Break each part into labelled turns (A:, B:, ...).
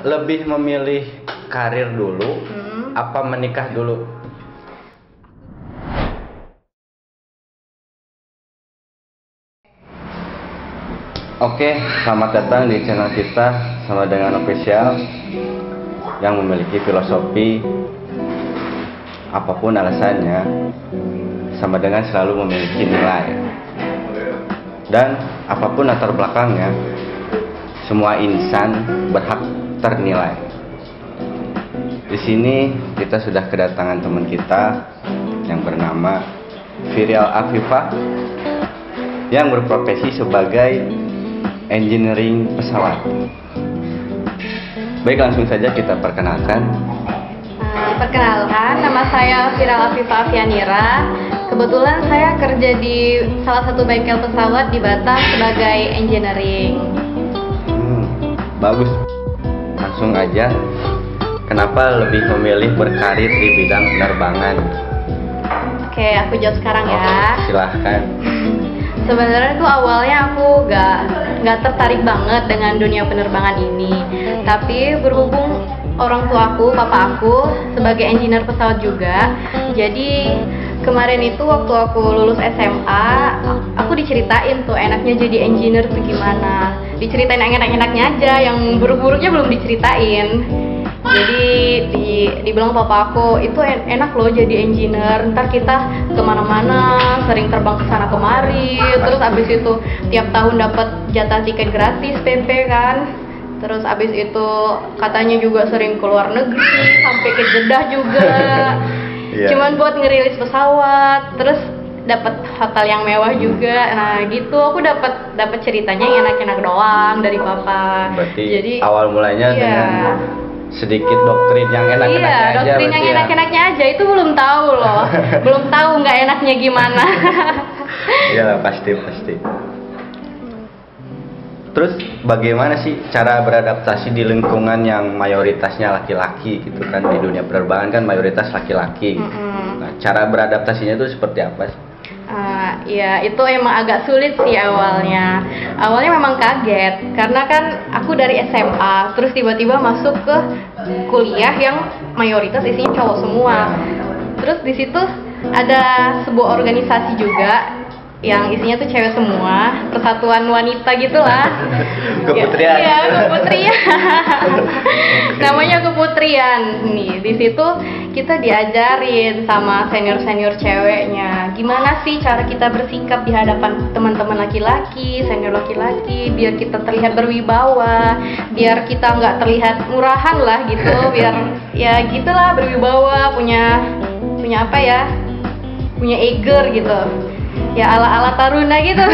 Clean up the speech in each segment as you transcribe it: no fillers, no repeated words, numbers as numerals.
A: Lebih memilih karir dulu, apa menikah dulu? Oke, selamat datang di channel kita Sama Dengan Official yang memiliki filosofi apapun alasannya, sama dengan selalu memiliki nilai. Dan apapun latar belakangnya, semua insan berhak ternilai. Di sini kita sudah kedatangan teman kita yang bernama Firial Afifah yang berprofesi sebagai engineering pesawat. Baik, langsung saja kita perkenalkan.
B: Perkenalkan, nama saya Firial Afifah Afianira. Kebetulan saya kerja di salah satu bengkel pesawat di Batam sebagai engineering.
A: Bagus. Langsung aja, kenapa lebih memilih berkarir di bidang penerbangan?
B: Oke, aku jawab sekarang ya.
A: Silahkan.
B: Sebenarnya tuh awalnya aku nggak tertarik banget dengan dunia penerbangan ini. Tapi berhubung orang tua aku, papa aku sebagai engineer pesawat juga. Jadi kemarin itu waktu aku lulus SMA, aku diceritain tuh enaknya jadi engineer tuh gimana. Diceritain yang enak-enaknya aja, yang buruk-buruknya belum diceritain. Jadi dibilang papa aku, itu enak loh jadi engineer, ntar kita kemana-mana, sering terbang kesana kemari. Terus abis itu tiap tahun dapat jatah tiket gratis PP kan. Terus abis itu katanya juga sering keluar negeri, sampai ke Jeddah juga. Cuman buat ngerilis pesawat, terus dapat hotel yang mewah juga. Nah gitu, aku dapat ceritanya yang enak-enak doang dari papa.
A: Berarti
B: jadi
A: awal mulanya dengan sedikit doktrin yang enak-enaknya aja.
B: Iya, doktrin yang enak-enaknya aja itu belum tahu loh. Belum tahu nggak enaknya gimana.
A: Iya, pasti. Terus bagaimana sih cara beradaptasi di lingkungan yang mayoritasnya laki-laki gitu kan? Di dunia penerbangan kan mayoritas laki-laki. Nah, cara beradaptasinya itu seperti apa sih?
B: Ya itu emang agak sulit sih awalnya. Awalnya memang kaget karena kan aku dari SMA terus tiba-tiba masuk ke kuliah yang mayoritas isinya cowok semua. Terus di situ ada sebuah organisasi juga yang isinya tuh cewek semua, persatuan wanita gitulah.
A: Keputrian.
B: Iya, keputrian. Namanya keputrian. Nih, di situ kita diajarin sama senior-senior ceweknya, gimana sih cara kita bersikap di hadapan teman-teman laki-laki, senior laki-laki, biar kita terlihat berwibawa, biar kita nggak terlihat murahan lah gitu, biar ya gitulah berwibawa, punya apa ya? Punya eger gitu. Ya ala-ala Taruna gitu.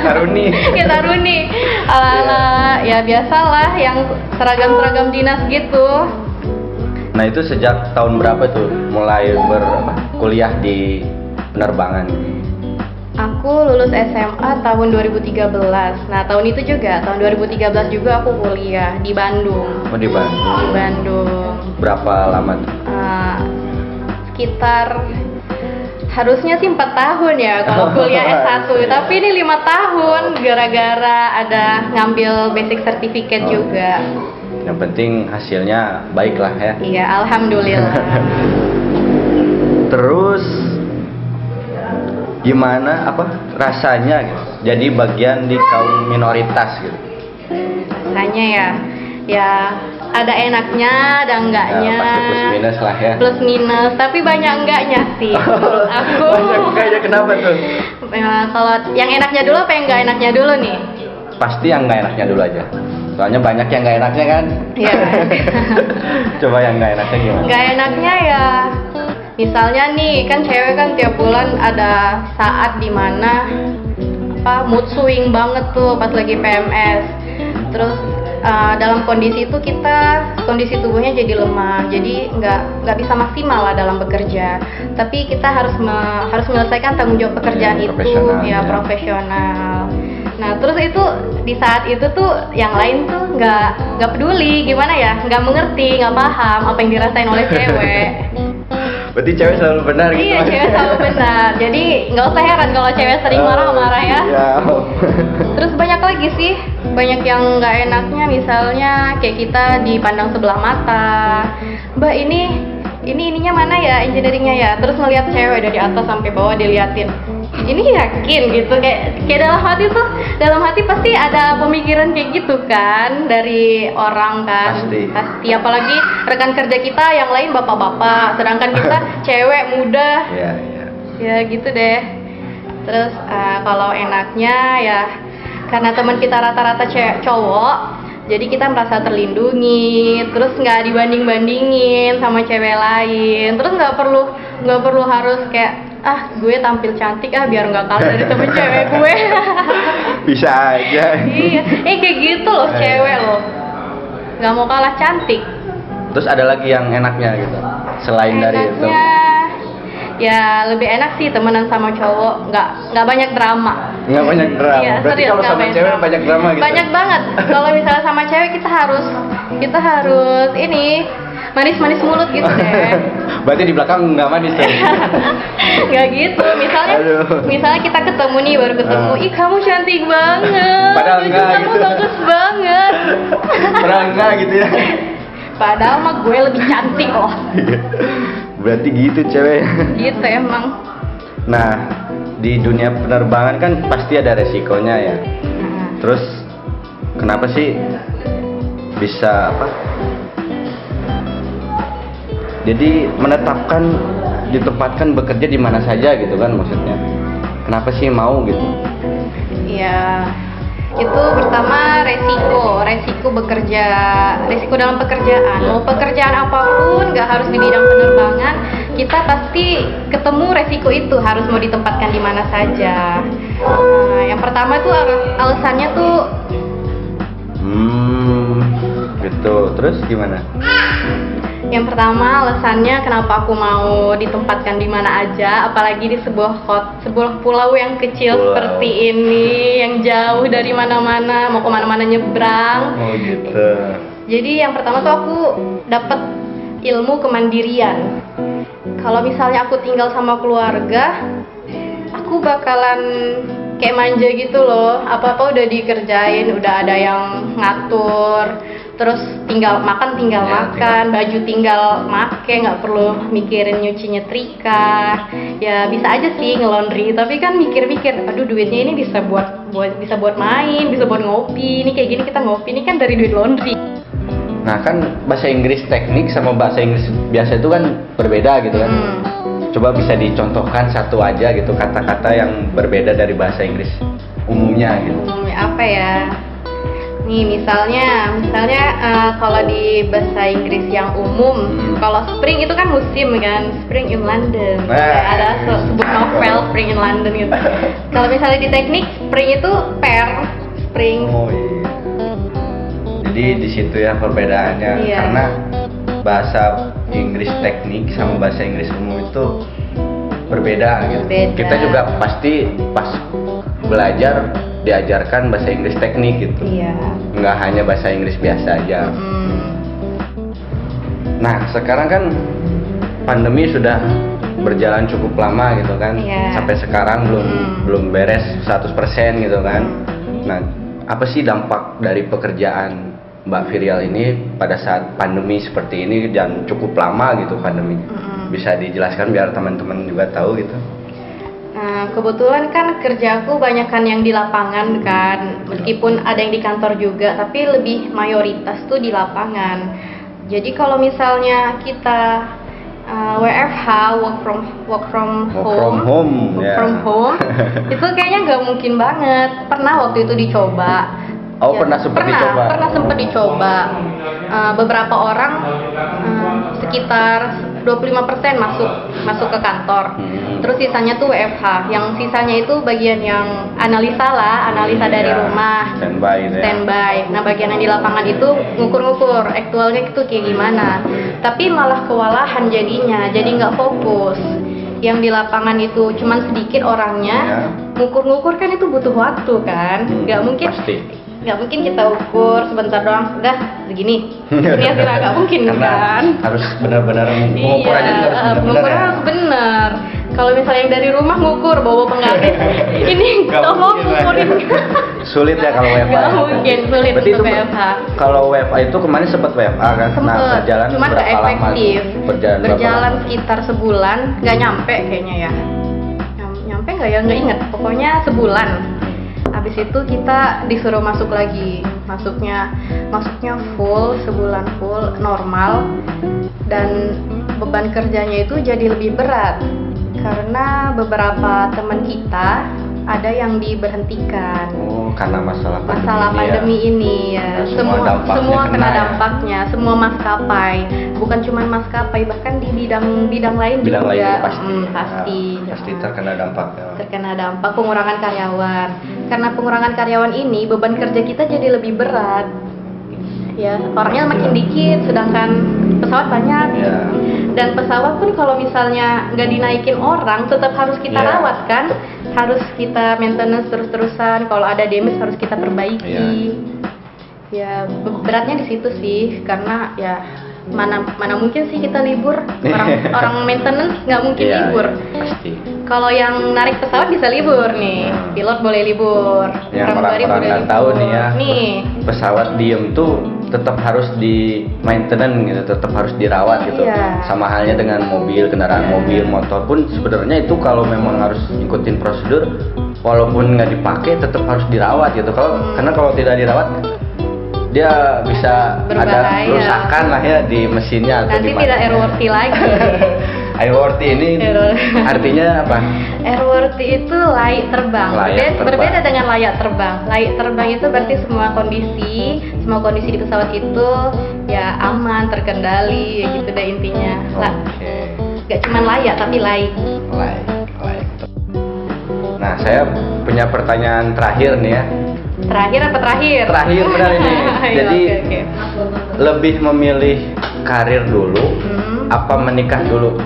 A: Taruni.
B: Ya Taruni. Ala-ala ya biasalah yang seragam-seragam dinas gitu.
A: Nah, itu sejak tahun berapa tuh mulai berkuliah di penerbangan?
B: Aku lulus SMA tahun 2013. Nah, tahun itu juga, tahun 2013 juga aku kuliah di Bandung.
A: Oh, di Bandung.
B: Di Bandung.
A: Berapa lama tuh?
B: Sekitar harusnya sih 4 tahun ya kalau kuliah S1, tapi ini 5 tahun gara-gara ada ngambil basic certificate juga.
A: Yang penting hasilnya baik lah ya.
B: Iya, alhamdulillah.
A: Terus gimana rasanya gitu, jadi bagian di kaum minoritas gitu?
B: Rasanya ya ada enaknya, ada enggaknya.
A: Ya, pasti plus minus lah ya.
B: Plus minus, tapi banyak enggaknya sih menurut aku.
A: Banyak enggaknya, kenapa tuh?
B: Kalau yang enaknya dulu apa yang enggak enaknya dulu nih?
A: Pasti yang enggak enaknya dulu aja. Soalnya banyak yang enggak enaknya kan? Iya. Coba yang enggak enaknya gimana?
B: Enggak enaknya ya, misalnya nih kan cewek kan tiap bulan ada saat dimana mood swing banget tuh pas lagi PMS. Terus dalam kondisi itu kondisi tubuhnya jadi lemah, jadi nggak bisa maksimal lah dalam bekerja. Tapi kita harus menyelesaikan tanggung jawab pekerjaan itu ya profesional. Nah terus itu di saat itu tuh yang lain tuh nggak peduli gimana ya, nggak mengerti, nggak paham apa yang dirasain oleh cewek.
A: Berarti cewek selalu benar gitu?
B: Iya, cewek selalu benar. Jadi nggak usah heran kalau cewek sering marah-marah ya. Terus banyak lagi sih banyak yang nggak enaknya, misalnya kayak kita dipandang sebelah mata. Mbak ininya mana ya, engineeringnya ya, terus ngelihat cewek dari atas sampai bawah diliatin. Ini yakin gitu, kayak dalam hati pasti ada pemikiran kayak gitu kan dari orang kan. Pasti apalagi rekan kerja kita yang lain bapak-bapak, sedangkan kita cewek muda. Ya gitu deh. Terus kalau enaknya ya karena teman kita rata-rata cowok, jadi kita merasa terlindungi, terus nggak dibanding-bandingin sama cewek lain, terus nggak perlu harus kayak gue tampil cantik biar nggak kalah dari temen cewek gue.
A: Bisa aja.
B: Iya, kayak gitu loh cewek loh, nggak mau kalah cantik.
A: Terus ada lagi yang enaknya gitu, selain dari itu?
B: Ya lebih enak sih temenan sama cowok, nggak banyak drama.
A: Nggak banyak drama.
B: Iya,
A: berarti kalau sama cewek banyak drama gitu.
B: Banyak banget. Kalau misalnya sama cewek kita harus ini manis-manis mulut gitu deh.
A: Berarti di belakang nggak manis tuh?
B: Nggak gitu. Misalnya kita ketemu nih, baru ketemu, ih kamu cantik banget.
A: Padahal enggak
B: kamu
A: gitu.
B: bagus banget.
A: Padahal enggak gitu ya.
B: Padahal mah gue lebih cantik loh.
A: Berarti gitu cewek.
B: Gitu emang.
A: Nah, di dunia penerbangan kan pasti ada resikonya ya. Terus kenapa sih bisa jadi ditempatkan bekerja di mana saja gitu kan, maksudnya kenapa sih mau gitu?
B: Iya, itu pertama resiko bekerja, resiko dalam pekerjaan. Mau pekerjaan apapun, nggak harus di bidang penerbangan, kita pasti ketemu resiko itu, harus mau ditempatkan di mana saja. Yang pertama tuh alasannya tuh
A: gitu. Terus gimana?
B: Yang pertama alasannya kenapa aku mau ditempatkan di mana aja, apalagi di sebuah pulau yang kecil seperti ini, yang jauh dari mana-mana, mau kemana-mana nyebrang.
A: Oh gitu.
B: Jadi yang pertama tuh aku dapat ilmu kemandirian. Kalau misalnya aku tinggal sama keluarga, aku bakalan kayak manja gitu loh, apa-apa udah dikerjain, udah ada yang ngatur. Terus tinggal makan, baju tinggal make, nggak perlu mikirin nyuci nyetrika. Ya bisa aja sih ngelondri, tapi kan mikir-mikir, aduh duitnya ini bisa buat main, bisa buat ngopi. Ini kayak gini kita ngopi, ini kan dari duit laundry.
A: Nah kan bahasa Inggris teknik sama bahasa Inggris biasa itu kan berbeda gitu kan. Coba bisa dicontohkan satu aja gitu, kata-kata yang berbeda dari bahasa Inggris umumnya gitu.
B: Apa ya? Nih misalnya kalau di bahasa Inggris yang umum, kalau spring itu kan musim kan, Spring in London. Ada sebuah novel Spring in London gitu. Kalau misalnya di teknik, spring itu spring.
A: Oh iya. Jadi di situ ya perbedaannya.
B: Iya.
A: Karena bahasa Inggris teknik sama bahasa Inggris umum itu berbeda gitu. Kita juga pasti pas belajar diajarkan bahasa Inggris teknik gitu.
B: Iya.
A: Nggak hanya bahasa Inggris biasa aja. Nah sekarang kan pandemi sudah berjalan cukup lama gitu kan. Sampai sekarang belum beres 100% gitu kan. Nah apa sih dampak dari pekerjaan Mbak Virial ini pada saat pandemi seperti ini dan cukup lama gitu pandemi? Bisa dijelaskan biar teman-teman juga tahu gitu.
B: Kebetulan kan kerjaku banyakan yang di lapangan kan, meskipun ada yang di kantor juga, tapi lebih mayoritas tuh di lapangan. Jadi kalau misalnya kita WFH, work from home, itu kayaknya nggak mungkin banget. Pernah waktu itu dicoba.
A: Pernah sempat dicoba.
B: Beberapa orang sekitar 25% masuk ke kantor. Terus sisanya tuh WFH. Yang sisanya itu bagian yang analisa dari rumah. Standby. Nah, bagian yang di lapangan itu ngukur-ngukur aktualnya itu kayak gimana. Tapi malah kewalahan jadinya. Jadi nggak fokus. Yang di lapangan itu cuman sedikit orangnya. Ngukur-ngukur kan itu butuh waktu kan. Nggak mungkin kita ukur sebentar doang udah segini. Ini nggak mungkin kan.
A: Harus benar-benar pengukurannya harus benar-benar.
B: Harus benar. Kalau misalnya yang dari rumah ngukur bawa penggaris, ini tolong ngukurin.
A: Sulit ya kalau WFH.
B: Gak mungkin, sulit
A: berarti
B: untuk
A: itu
B: WFH.
A: Kalau WFH itu kemarin sempat WFH kan?
B: Sempet,
A: berjalan
B: cuman gak
A: berapa lama?
B: efektif.
A: Berjalan
B: Berjalan sekitar sebulan, gak nyampe kayaknya ya. Nyampe nggak ya? Nggak inget. Pokoknya sebulan. Habis itu kita disuruh masuk lagi. Masuknya full, sebulan full, normal. Dan beban kerjanya itu jadi lebih berat. Karena beberapa teman kita ada yang diberhentikan.
A: Oh, karena masalah
B: pandemi ini ya. Semua kena dampaknya, semua maskapai. Bukan cuma maskapai, bahkan di bidang lain juga pasti
A: terkena dampaknya.
B: Terkena dampak pengurangan karyawan. Karena pengurangan karyawan ini beban kerja kita jadi lebih berat. Ya, orangnya makin dikit, sedangkan pesawat banyak. Dan pesawat pun kalau misalnya nggak dinaikin orang, tetap harus kita rawat kan, harus kita maintenance terus-terusan. Kalau ada damage harus kita perbaiki. Ya, beratnya di situ sih, karena ya mana mungkin sih kita libur. Orang maintenance nggak mungkin libur.
A: Pasti.
B: Kalau yang narik pesawat bisa libur nih, pilot boleh libur.
A: Yang orang-orang nggak tahu nih ya, pesawat diem tuh tetap harus di maintenance gitu, tetap harus dirawat gitu. Sama halnya dengan mobil, kendaraan mobil, motor pun sebenarnya itu kalau memang harus ikutin prosedur, walaupun nggak dipakai tetap harus dirawat gitu. Karena kalau tidak dirawat dia bisa ada kerusakan lah ya di mesinnya atau
B: nanti tidak airworthy lagi.
A: Airworthy ini artinya apa?
B: Airworthy itu layak terbang. Berbeda dengan layak terbang. Layak terbang itu berarti semua kondisi di pesawat itu ya aman, terkendali, ya gitu deh intinya. Gak cuma layak tapi layak.
A: Nah, saya punya pertanyaan terakhir nih ya.
B: Terakhir apa terakhir?
A: Terakhir benar ini. Jadi lebih memilih karir dulu apa menikah dulu?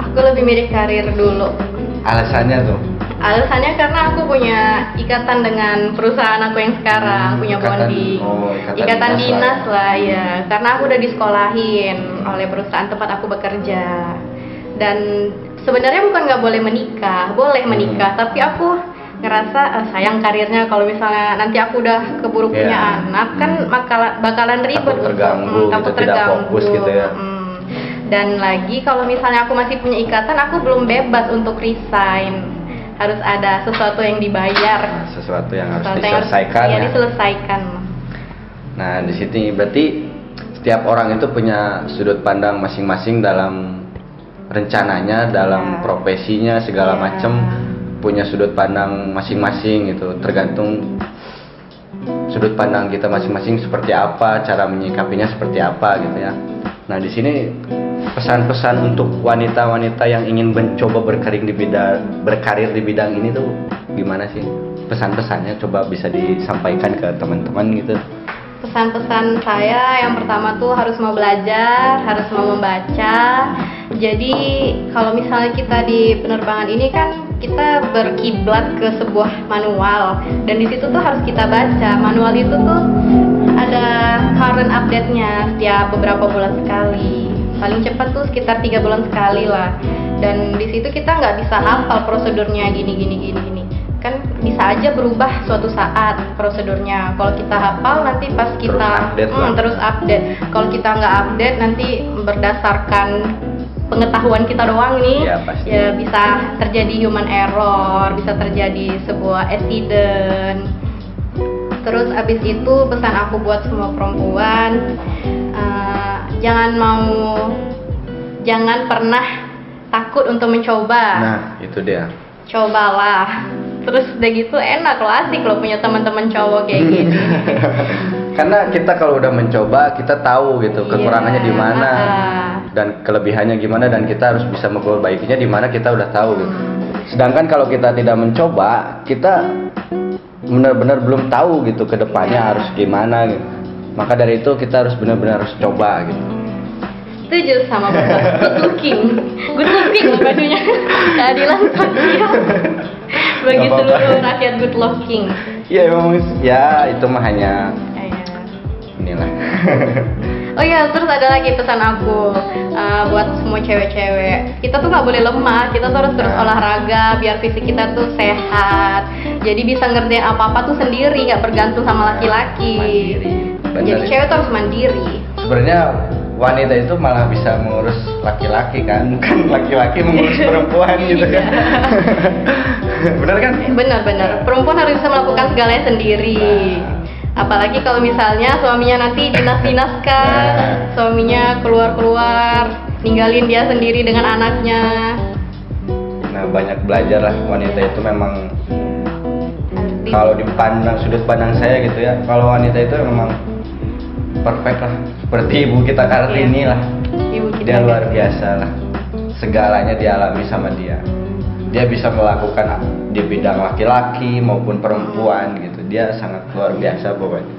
B: Aku lebih milih karir dulu.
A: Alasannya tuh?
B: Alasannya karena aku punya ikatan dengan perusahaan aku yang sekarang, punya bonding. Ikatan dinas lah ya. Karena aku udah disekolahin oleh perusahaan tempat aku bekerja. Dan sebenarnya bukan nggak boleh menikah, boleh menikah. Tapi aku ngerasa sayang karirnya kalau misalnya nanti aku udah keburu punya anak kan bakalan ribet,
A: takut terganggu, tidak fokus gitu ya.
B: Dan lagi kalau misalnya aku masih punya ikatan, aku belum bebas untuk resign, harus ada sesuatu yang dibayar,
A: sesuatu yang harus diselesaikan.
B: Diselesaikan.
A: Nah di sini berarti setiap orang itu punya sudut pandang masing-masing dalam rencananya, dalam profesinya segala macam. Punya sudut pandang masing-masing gitu, tergantung sudut pandang kita masing-masing seperti apa, cara menyikapinya seperti apa gitu ya. Nah di sini pesan-pesan untuk wanita-wanita yang ingin mencoba berkarir di bidang ini tuh gimana sih? Pesan-pesannya coba bisa disampaikan ke teman-teman gitu.
B: Pesan-pesan saya yang pertama tuh harus mau belajar, harus mau membaca. Jadi kalau misalnya kita di penerbangan ini kan kita berkiblat ke sebuah manual, dan di situ tuh harus kita baca. Manual itu tuh ada current update-nya setiap beberapa bulan sekali. Paling cepat tuh sekitar 3 bulan sekali lah. Dan di situ kita nggak bisa hafal prosedurnya gini. Kan bisa aja berubah suatu saat prosedurnya. Kalau kita hafal nanti pas kita terus update. Kalau kita nggak update nanti berdasarkan pengetahuan kita doang nih, ya bisa terjadi human error, bisa terjadi sebuah accident. Terus abis itu pesan aku buat semua perempuan, jangan pernah takut untuk mencoba.
A: Nah itu dia.
B: Cobalah. Terus udah gitu enak loh, asik loh punya teman-teman cowok kayak gini.
A: Karena kita kalau udah mencoba kita tahu gitu kekurangannya di mana dan kelebihannya gimana, dan kita harus bisa memperbaikinya di mana kita udah tahu gitu. Sedangkan kalau kita tidak mencoba, kita benar-benar belum tahu gitu ke depannya harus gimana gitu. Maka dari itu kita harus benar-benar harus coba gitu.
B: Setuju sama Bapak. Good looking loh bajunya. Keadilan sosial bagi seluruh rakyat good looking.
A: Iya memang ya itu mah hanya inilah.
B: Oh iya, terus ada lagi pesan aku buat semua cewek-cewek. Kita tuh nggak boleh lemah, kita tuh harus terus olahraga biar fisik kita tuh sehat. Jadi bisa ngerjain apa-apa tuh sendiri, nggak bergantung sama laki-laki. Jadi cewek tuh harus mandiri.
A: Sebenarnya wanita itu malah bisa mengurus laki-laki kan, bukan laki-laki mengurus perempuan gitu kan. Bener kan?
B: Benar. Perempuan harus bisa melakukan segalanya sendiri. Apalagi kalau misalnya suaminya nanti dinas-dinaskan, suaminya keluar-keluar, ninggalin dia sendiri dengan anaknya.
A: Nah, banyak belajar lah wanita itu memang. Kalau dipandang sudut pandang saya gitu ya, kalau wanita itu memang perfect lah, seperti ibu kita Kartini lah. Dia luar biasa lah, segalanya dialami sama dia. Dia bisa melakukan di bidang laki-laki maupun perempuan gitu. Dia sangat luar biasa pokoknya.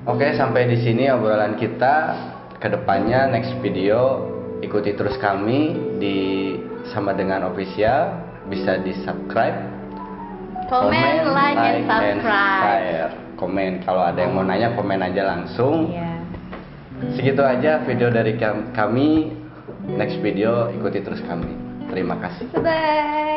A: Oke, sampai di sini obrolan kita. Kedepannya next video ikuti terus kami di Sama Dengan Official. Bisa di subscribe,
B: komen, like, and subscribe.
A: Komen kalau ada yang mau nanya, komen aja langsung. Segitu aja video dari kami. Next video ikuti terus kami. Terima kasih.
B: Bye.